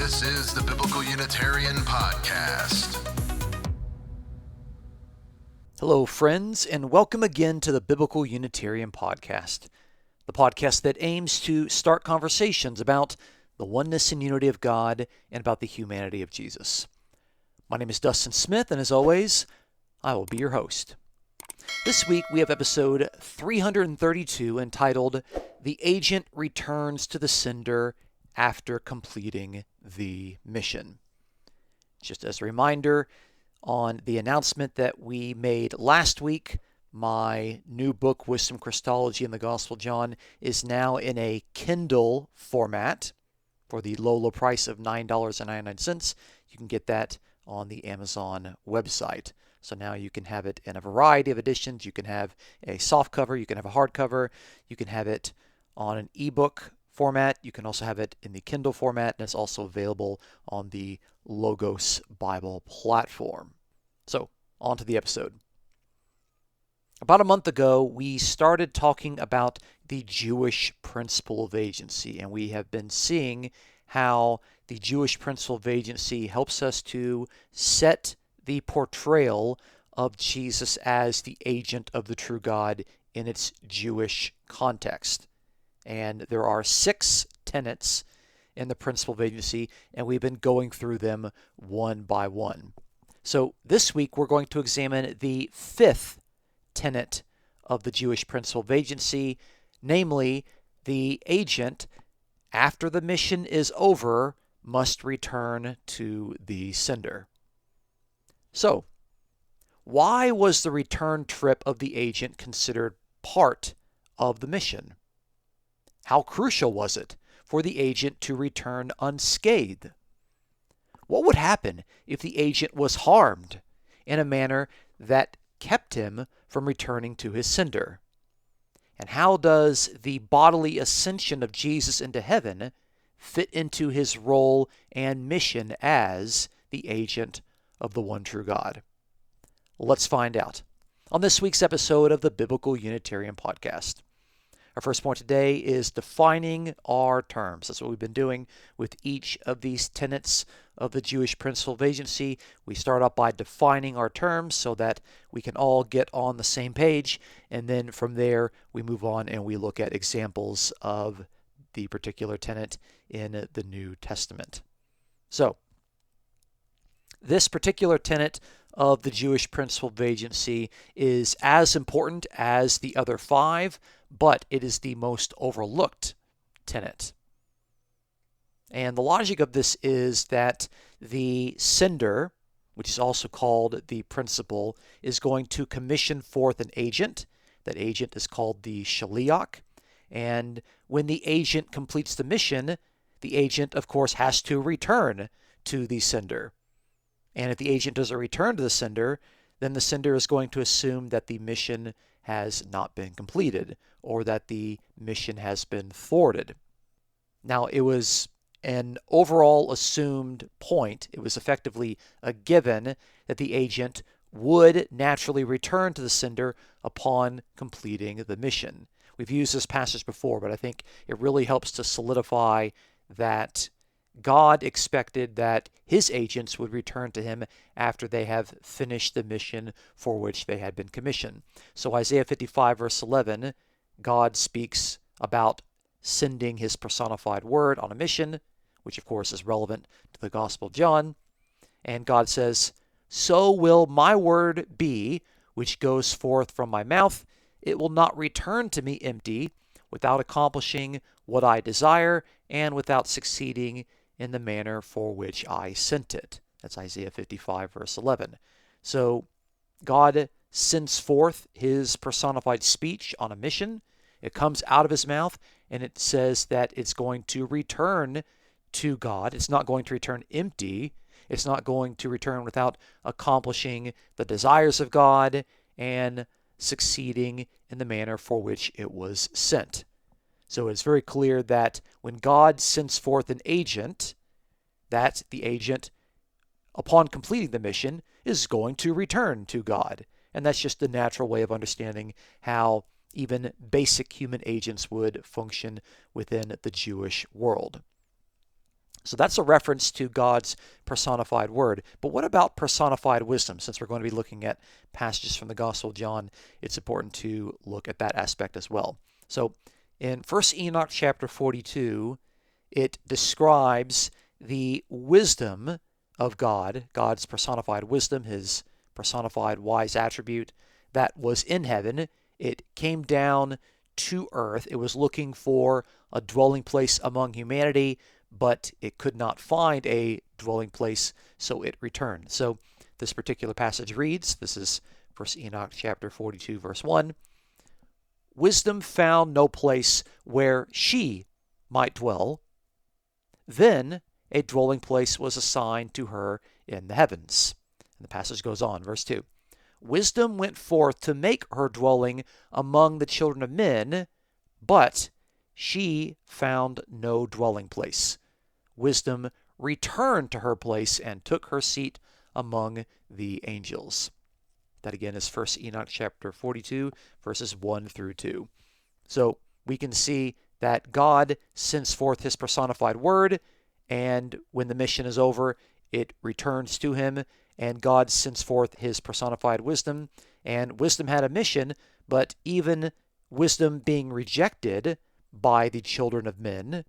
This is the Biblical Unitarian Podcast. Hello, friends, and welcome again to the Biblical Unitarian Podcast, the podcast that aims to start conversations about the oneness and unity of God and about the humanity of Jesus. My name is Dustin Smith, and as always, I will be your host. This week, we have episode 332 entitled, The Agent Returns to the Sender After Completing the Mission. Just as a reminder, on the announcement that we made last week, my new book, Wisdom, Christology, and the Gospel of John, is now in a Kindle format for the low price of $9.99. You can get that on the Amazon website. So now you can have it in a variety of editions. You can have a soft cover, you can have a hardcover, you can have it on an ebook format. You can also have it in the Kindle format, and it's also available on the Logos Bible platform. So, on to the episode. About a month ago, we started talking about the Jewish principle of agency, and we have been seeing how the Jewish principle of agency helps us to set the portrayal of Jesus as the agent of the true God in its Jewish context. And there are 6 tenets in the principle of agency, and we've been going through them one by one. So this week we're going to examine the 5th tenet of the Jewish principle of agency, namely the agent, after the mission is over, must return to the sender. So, why was the return trip of the agent considered part of the mission? How crucial was it for the agent to return unscathed? What would happen if the agent was harmed in a manner that kept him from returning to his sender? And how does the bodily ascension of Jesus into heaven fit into his role and mission as the agent of the one true God? Let's find out on this week's episode of the Biblical Unitarian Podcast. Our first point today is defining our terms. That's what we've been doing with each of these tenets of the Jewish principle of agency. We start out by defining our terms so that we can all get on the same page, and then from there we move on and we look at examples of the particular tenet in the New Testament. So, this particular tenet of the Jewish principle of agency is as important as the other 5, but it is the most overlooked tenet. And the logic of this is that the sender, which is also called the principal, is going to commission forth an agent. That agent is called the shaliach. And when the agent completes the mission, the agent, of course, has to return to the sender. And if the agent doesn't return to the sender, then the sender is going to assume that the mission has not been completed or that the mission has been thwarted. Now, it was an overall assumed point. It was effectively a given that the agent would naturally return to the sender upon completing the mission. We've used this passage before, but I think it really helps to solidify that God expected that his agents would return to him after they have finished the mission for which they had been commissioned. So Isaiah 55 verse 11, God speaks about sending his personified word on a mission, which of course is relevant to the Gospel of John. And God says, "So will my word be, which goes forth from my mouth. It will not return to me empty, without accomplishing what I desire, and without succeeding in the manner for which I sent it." That's Isaiah 55 verse 11. So God sends forth his personified speech on a mission. It comes out of his mouth, and it says that it's going to return to God. It's not going to return empty. It's not going to return without accomplishing the desires of God and succeeding in the manner for which it was sent. So it's very clear that when God sends forth an agent, that the agent, upon completing the mission, is going to return to God. And that's just the natural way of understanding how even basic human agents would function within the Jewish world. So that's a reference to God's personified word. But what about personified wisdom? Since we're going to be looking at passages from the Gospel of John, it's important to look at that aspect as well. So in 1 Enoch chapter 42, it describes the wisdom of God, God's personified wisdom, his personified wise attribute that was in heaven. It came down to earth. It was looking for a dwelling place among humanity, but it could not find a dwelling place, so it returned. So this particular passage reads, this is 1 Enoch chapter 42, verse 1, "Wisdom found no place where she might dwell. Then a dwelling place was assigned to her in the heavens." And the passage goes on, verse 2. "Wisdom went forth to make her dwelling among the children of men, but she found no dwelling place. Wisdom returned to her place and took her seat among the angels." That again is 1 Enoch chapter 42, verses 1 through 2. So we can see that God sends forth his personified word, and when the mission is over, it returns to him, and God sends forth his personified wisdom. And wisdom had a mission, but even wisdom being rejected by the children of men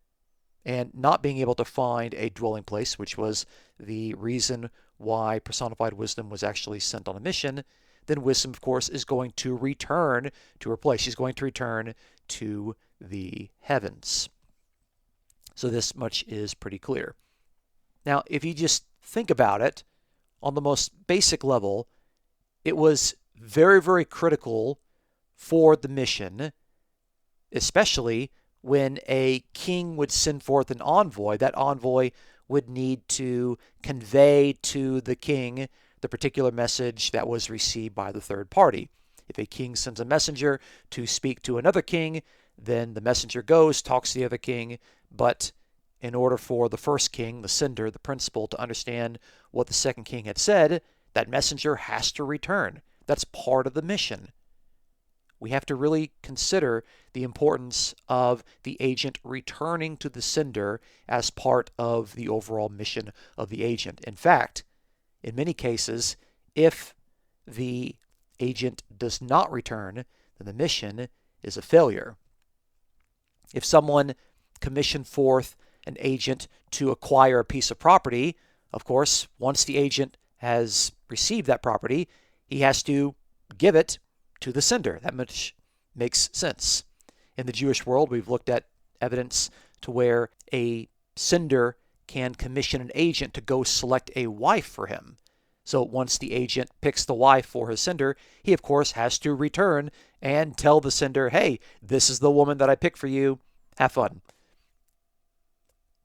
and not being able to find a dwelling place, which was the reason why personified wisdom was actually sent on a mission, then wisdom, of course, is going to return to her place. She's going to return to the heavens. So this much is pretty clear. Now, if you just think about it, on the most basic level, it was very, very critical for the mission, especially when a king would send forth an envoy. That envoy would need to convey to the king the particular message that was received by the third party. If a king sends a messenger to speak to another king, then the messenger goes, talks to the other king, but in order for the first king, the sender, the principal, to understand what the second king had said, that messenger has to return. That's part of the mission. We have to really consider the importance of the agent returning to the sender as part of the overall mission of the agent. In fact, in many cases, if the agent does not return, then the mission is a failure. If someone commissioned forth an agent to acquire a piece of property, of course, once the agent has received that property, he has to give it to the sender. That much makes sense. In the Jewish world, we've looked at evidence to where a sender can commission an agent to go select a wife for him. So once the agent picks the wife for his sender, he of course has to return and tell the sender, hey, this is the woman that I picked for you. Have fun.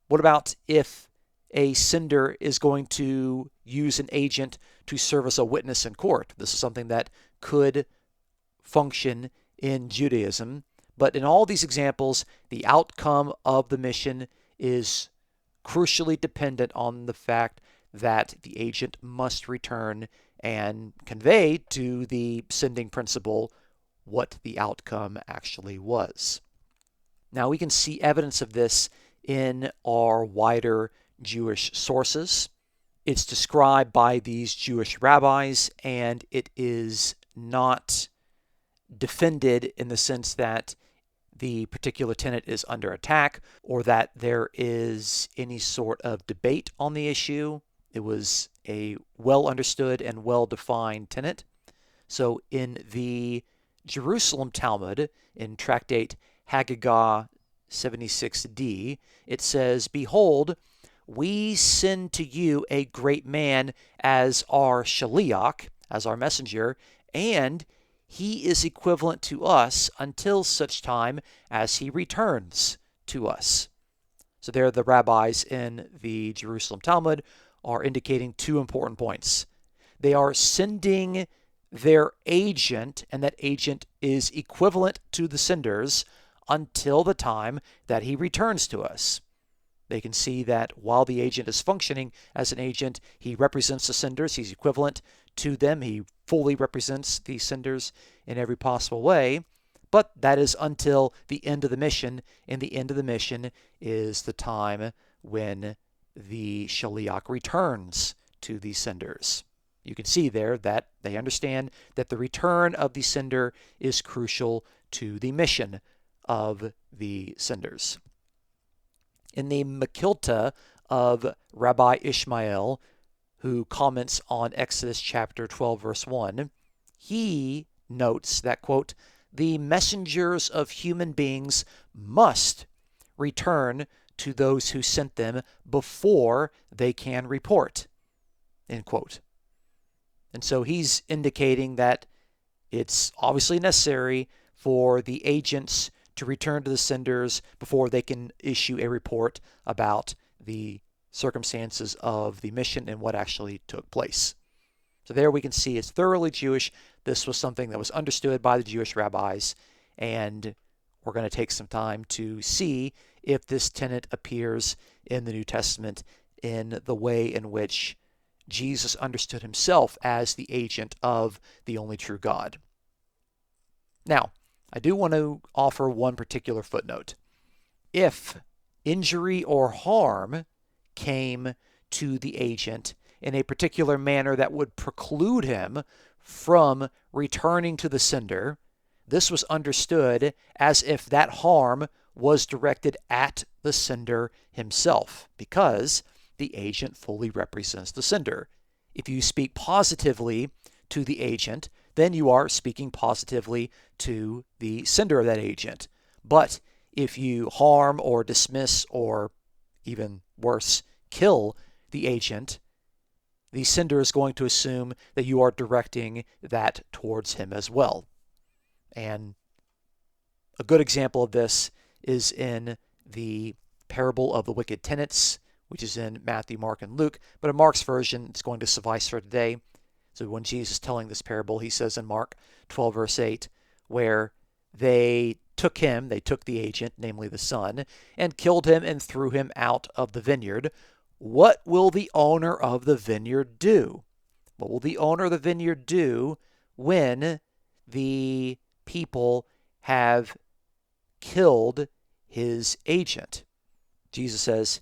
What about if a sender is going to use an agent to serve as a witness in court? This is something that could function in Judaism, but in all these examples, the outcome of the mission is crucially dependent on the fact that the agent must return and convey to the sending principal what the outcome actually was. Now, we can see evidence of this in our wider Jewish sources. It's described by these Jewish rabbis, and it is not defended in the sense that the particular tenet is under attack or that there is any sort of debate on the issue. It was a well understood and well defined tenet. So in the Jerusalem Talmud, in Tractate Haggadah 76d, it says, "Behold, we send to you a great man as our shaliach," as our messenger, "and he is equivalent to us until such time as he returns to us." So there the rabbis in the Jerusalem Talmud are indicating two important points. They are sending their agent, and that agent is equivalent to the senders until the time that he returns to us. They can see that while the agent is functioning as an agent, he represents the senders, he's equivalent to them, he fully represents the senders in every possible way, but that is until the end of the mission, and the end of the mission is the time when the shaliach returns to the senders. You can see there that they understand that the return of the sender is crucial to the mission of the senders. In the Makilta of Rabbi Ishmael, who comments on Exodus chapter 12, verse 1, he notes that, quote, the messengers of human beings must return to those who sent them before they can report, end quote. And so he's indicating that it's obviously necessary for the agents to return to the senders before they can issue a report about the circumstances of the mission and what actually took place. So there we can see it's thoroughly Jewish. This was something that was understood by the Jewish rabbis, and we're going to take some time to see if this tenet appears in the New Testament in the way in which Jesus understood himself as the agent of the only true God. Now, I do want to offer one particular footnote. If injury or harm came to the agent in a particular manner that would preclude him from returning to the sender, this was understood as if that harm was directed at the sender himself, because the agent fully represents the sender. If you speak positively to the agent, then you are speaking positively to the sender of that agent. But if you harm or dismiss or even worse, kill the agent, the sender is going to assume that you are directing that towards him as well. And a good example of this is in the parable of the wicked tenants, which is in Matthew, Mark, and Luke. But in Mark's version, it's going to suffice for today. So when Jesus is telling this parable, he says in Mark 12, verse 8, where they took the agent, namely the son, and killed him and threw him out of the vineyard. What will the owner of the vineyard do? What will the owner of the vineyard do when the people have killed his agent? Jesus says,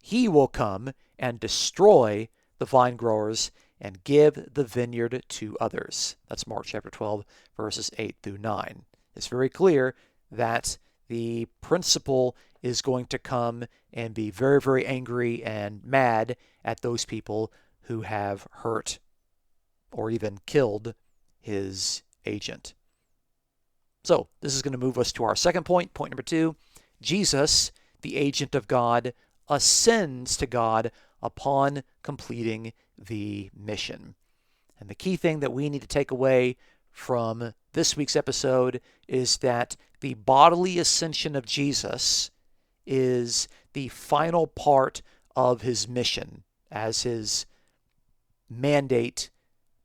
he will come and destroy the vine growers and give the vineyard to others. That's Mark chapter 12, verses 8 through 9. It's very clear that the principal is going to come and be very, very angry and mad at those people who have hurt or even killed his agent. So this is going to move us to our second point. Point number 2, Jesus, the agent of God, ascends to God upon completing the mission. And the key thing that we need to take away from this week's episode is that the bodily ascension of Jesus is the final part of his mission as his mandate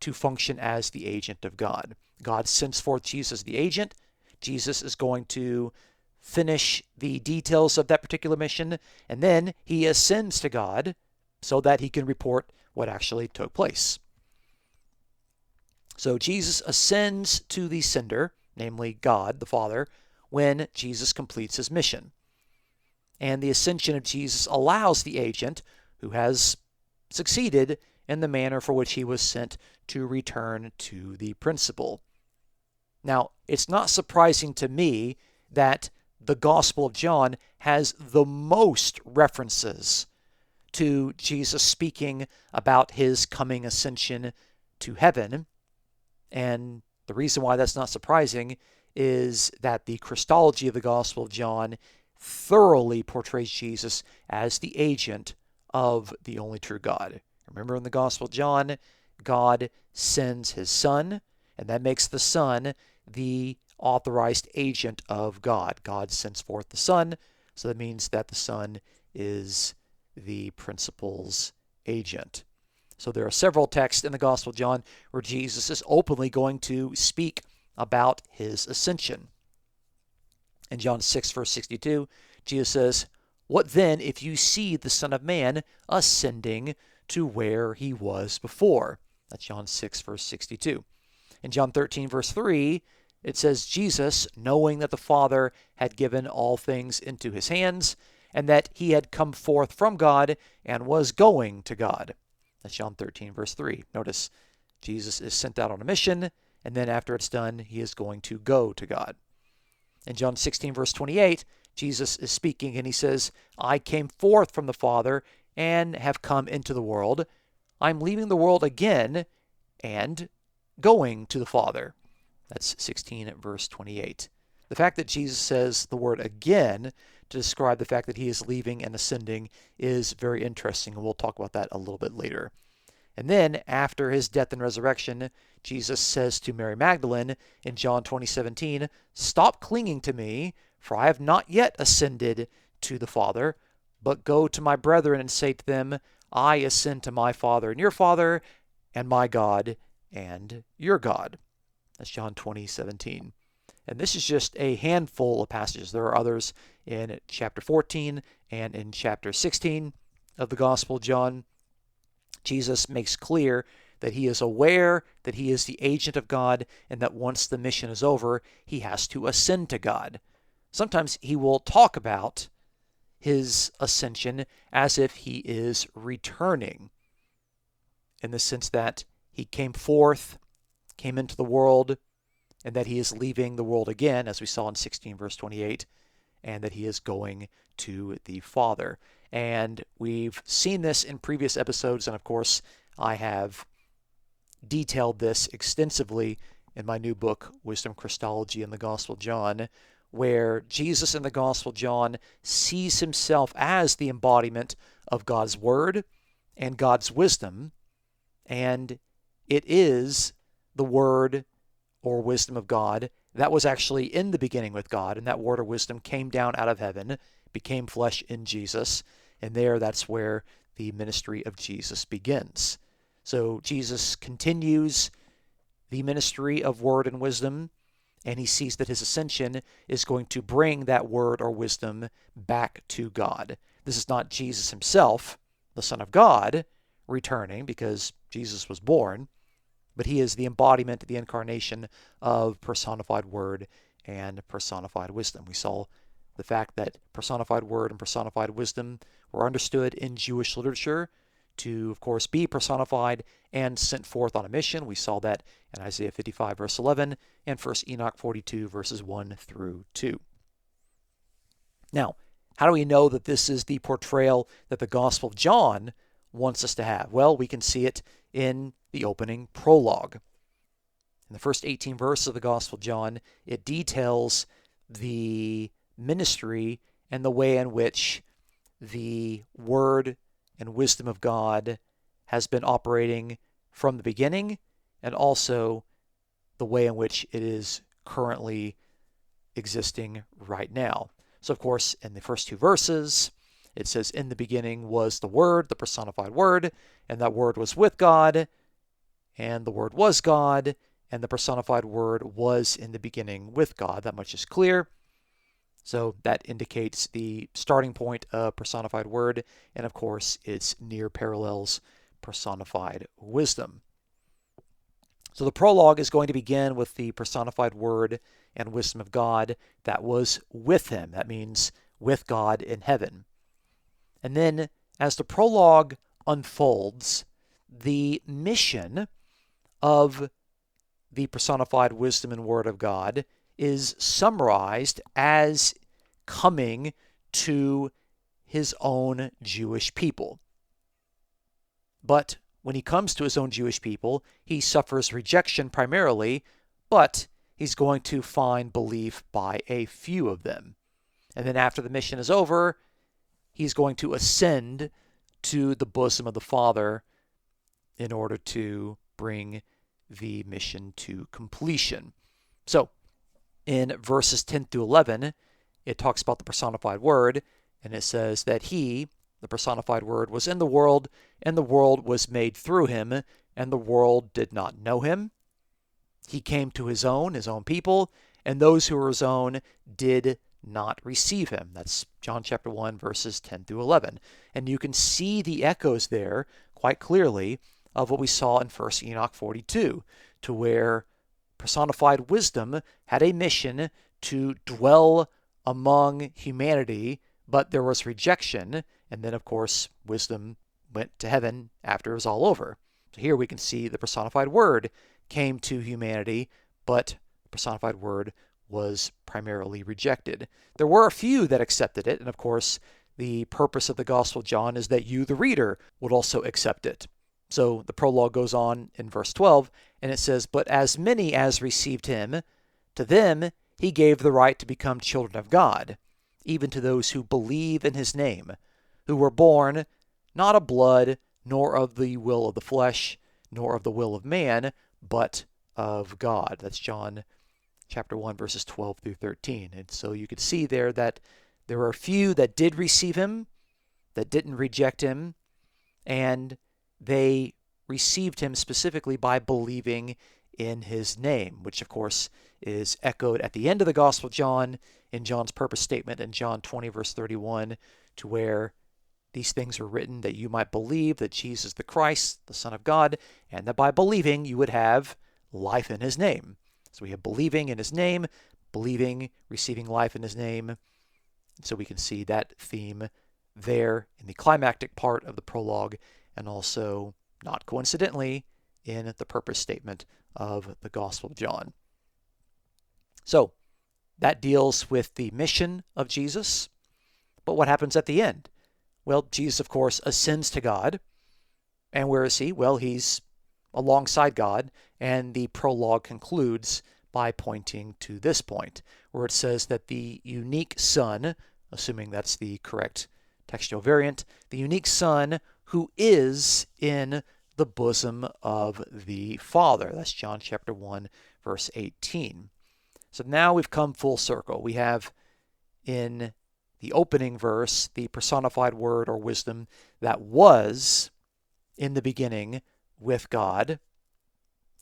to function as the agent of God. God sends forth Jesus, the agent. Jesus is going to finish the details of that particular mission, and then he ascends to God so that he can report what actually took place. So Jesus ascends to the sender, namely God, the Father, when Jesus completes his mission. And the ascension of Jesus allows the agent, who has succeeded in the manner for which he was sent, to return to the principal. Now, it's not surprising to me that the Gospel of John has the most references to Jesus speaking about his coming ascension to heaven. And the reason why that's not surprising is that the Christology of the Gospel of John thoroughly portrays Jesus as the agent of the only true God. Remember, in the Gospel of John, God sends his Son, and that makes the Son the authorized agent of God. God sends forth the Son, so that means that the Son is the principal's agent. So there are several texts in the Gospel of John where Jesus is openly going to speak about his ascension. In John 6, verse 62, Jesus says, "What then if you see the Son of Man ascending to where he was before?" That's John 6, verse 62. In John 13, verse 3, it says, "Jesus, knowing that the Father had given all things into his hands, and that he had come forth from God and was going to God. That's John 13, verse 3. Notice Jesus is sent out on a mission, and then after it's done, he is going to go to God. In John 16, verse 28, Jesus is speaking, and he says, I came forth from the Father and have come into the world. I'm leaving the world again and going to the Father. That's 16, verse 28. The fact that Jesus says the word again to describe the fact that he is leaving and ascending is very interesting, and we'll talk about that a little bit later. And then, after his death and resurrection, Jesus says to Mary Magdalene in John 20:17, stop clinging to me, for I have not yet ascended to the Father, but go to my brethren and say to them, I ascend to my Father and your Father, and my God and your God. That's John 20:17. And this is just a handful of passages. There are others in chapter 14 and in chapter 16 of the Gospel of John. Jesus makes clear that he is aware that he is the agent of God and that once the mission is over, he has to ascend to God. Sometimes he will talk about his ascension as if he is returning, in the sense that he came forth, came into the world, and that he is leaving the world again, as we saw in 16 verse 28, and that he is going to the Father. And we've seen this in previous episodes, and of course, I have detailed this extensively in my new book, Wisdom Christology in the Gospel of John, where Jesus in the Gospel of John sees himself as the embodiment of God's Word and God's wisdom, and it is the Word or wisdom of God that was actually in the beginning with God, and that word or wisdom came down out of heaven, became flesh in Jesus, and that's where the ministry of Jesus begins. So Jesus continues the ministry of word and wisdom, and he sees that his ascension is going to bring that word or wisdom back to God. This is not Jesus himself, the Son of God, returning, because Jesus was born, but he is the embodiment, the incarnation of personified word and personified wisdom. We saw the fact that personified word and personified wisdom were understood in Jewish literature to, of course, be personified and sent forth on a mission. We saw that in Isaiah 55, verse 11, and 1 Enoch 42, verses 1 through 2. Now, how do we know that this is the portrayal that the Gospel of John wants us to have? Well, we can see it in the opening prologue. In the first 18 verses of the Gospel of John, it details the ministry and the way in which the Word and wisdom of God has been operating from the beginning, and also the way in which it is currently existing right now. So, of course, in the first two verses, it says, in the beginning was the Word, the personified Word, and that Word was with God, and the Word was God, and the personified Word was in the beginning with God. That much is clear. So that indicates the starting point of personified Word, and of course, its near parallels personified wisdom. So the prologue is going to begin with the personified Word and wisdom of God that was with him. That means with God in heaven. And then, as the prologue unfolds, the mission of the personified wisdom and Word of God is summarized as coming to his own Jewish people. But when he comes to his own Jewish people, he suffers rejection primarily, but he's going to find belief by a few of them. And then after the mission is over, he's going to ascend to the bosom of the Father in order to bring the mission to completion. So, in verses 10 through 11, it talks about the personified Word, and it says that he, the personified Word, was in the world, and the world was made through him, and the world did not know him. He came to his own people, and those who were his own did not receive him. That's John chapter 1, verses 10 through 11. And you can see the echoes there quite clearly of what we saw in 1 Enoch 42, to where personified wisdom had a mission to dwell among humanity but there was rejection, and then, of course, wisdom went to heaven after it was all over. So here we can see the personified word came to humanity, but the personified word was primarily rejected. There were a few that accepted it, and of course, the purpose of the Gospel of John is that you, the reader, would also accept it. So the prologue goes on in verse 12, and it says, "But as many as received him, to them he gave the right to become children of God, even to those who believe in his name, who were born not of blood, nor of the will of the flesh, nor of the will of man, but of God." That's John chapter 1, verses 12 through 13. And so you could see there that there were a few that did receive him, that didn't reject him, and they received him specifically by believing in his name, which of course is echoed at the end of the Gospel of John in John's purpose statement in John 20, verse 31, to where these things are written that you might believe that Jesus the Christ, the Son of God, and that by believing you would have life in his name. So we have believing in his name, believing, receiving life in his name. So we can see that theme there in the climactic part of the prologue, and also, not coincidentally, in the purpose statement of the Gospel of John. So that deals with the mission of Jesus. But what happens at the end? Well, Jesus, of course, ascends to God. And where is he? Well, he's alongside God. And the prologue concludes by pointing to this point, where it says that the unique Son, assuming that's the correct textual variant, the unique Son who is in the bosom of the Father. That's John chapter 1, verse 18. So now we've come full circle. We have in the opening verse the personified word or wisdom that was in the beginning with God.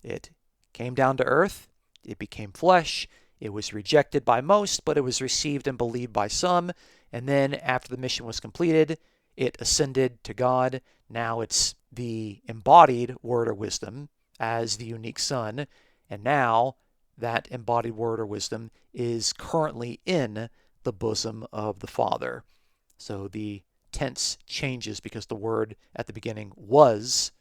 It came down to earth. It became flesh. It was rejected by most, but it was received and believed by some. And then after the mission was completed, it ascended to God. Now it's the embodied word or wisdom as the unique Son. And now that embodied word or wisdom is currently in the bosom of the Father. So the tense changes because the word at the beginning was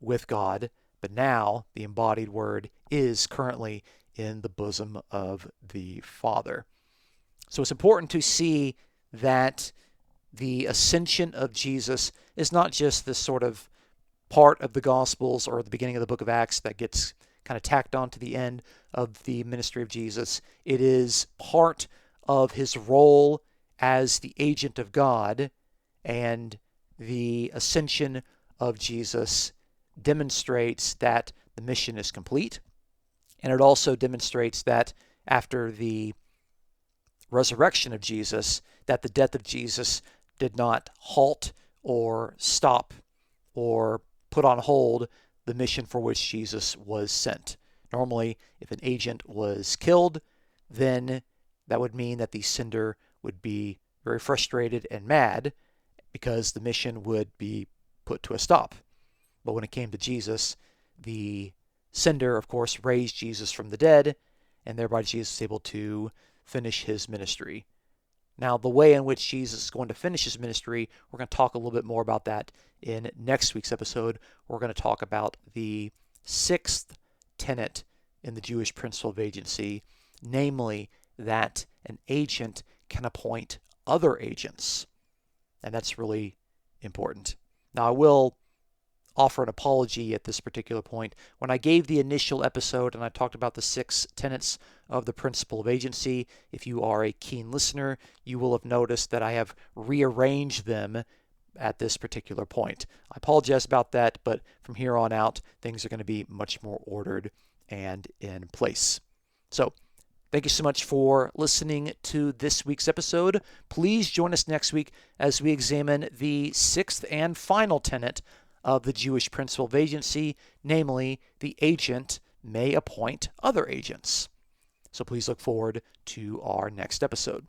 with God, but now the embodied word is currently in the bosom of the Father. So it's important to see that the ascension of Jesus is not just this sort of part of the Gospels or the beginning of the book of Acts that gets kind of tacked on to the end of the ministry of Jesus. It is part of his role as the agent of God, and the ascension of Jesus demonstrates that the mission is complete, and it also demonstrates that after the resurrection of Jesus, that the death of Jesus did not halt or stop or put on hold the mission for which Jesus was sent. Normally, if an agent was killed, then that would mean that the sender would be very frustrated and mad because the mission would be put to a stop. But when it came to Jesus, the sender, of course, raised Jesus from the dead, and thereby Jesus is able to finish his ministry. Now, the way in which Jesus is going to finish his ministry, we're going to talk a little bit more about that in next week's episode. We're going to talk about the sixth tenet in the Jewish principle of agency, namely that an agent can appoint other agents. And that's really important. Now, I will offer an apology at this particular point. When I gave the initial episode and I talked about the 6 tenets of the principle of agency, if you are a keen listener, you will have noticed that I have rearranged them at this particular point. I apologize about that, but from here on out, things are going to be much more ordered and in place. So, thank you so much for listening to this week's episode. Please join us next week as we examine the 6th and final tenet of the Jewish principle of agency, namely, the agent may appoint other agents. So please look forward to our next episode.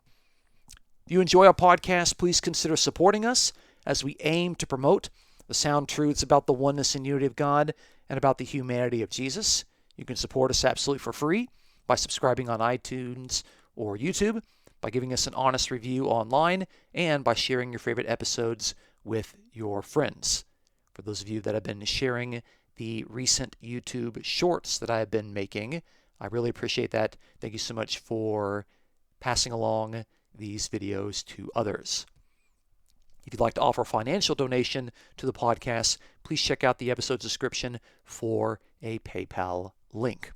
If you enjoy our podcast, please consider supporting us as we aim to promote the sound truths about the oneness and unity of God and about the humanity of Jesus. You can support us absolutely for free by subscribing on iTunes or YouTube. by giving us an honest review online and by sharing your favorite episodes with your friends. For those of you that have been sharing the recent YouTube shorts that I have been making, I really appreciate that. Thank you so much for passing along these videos to others. If you'd like to offer a financial donation to the podcast, please check out the episode description for a PayPal link.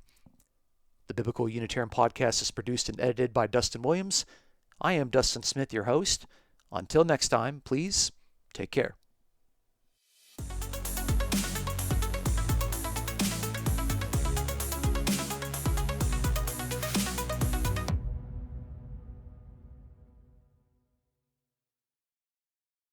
The Biblical Unitarian Podcast is produced and edited by Dustin Williams. I am Dustin Smith, your host. Until next time, please take care.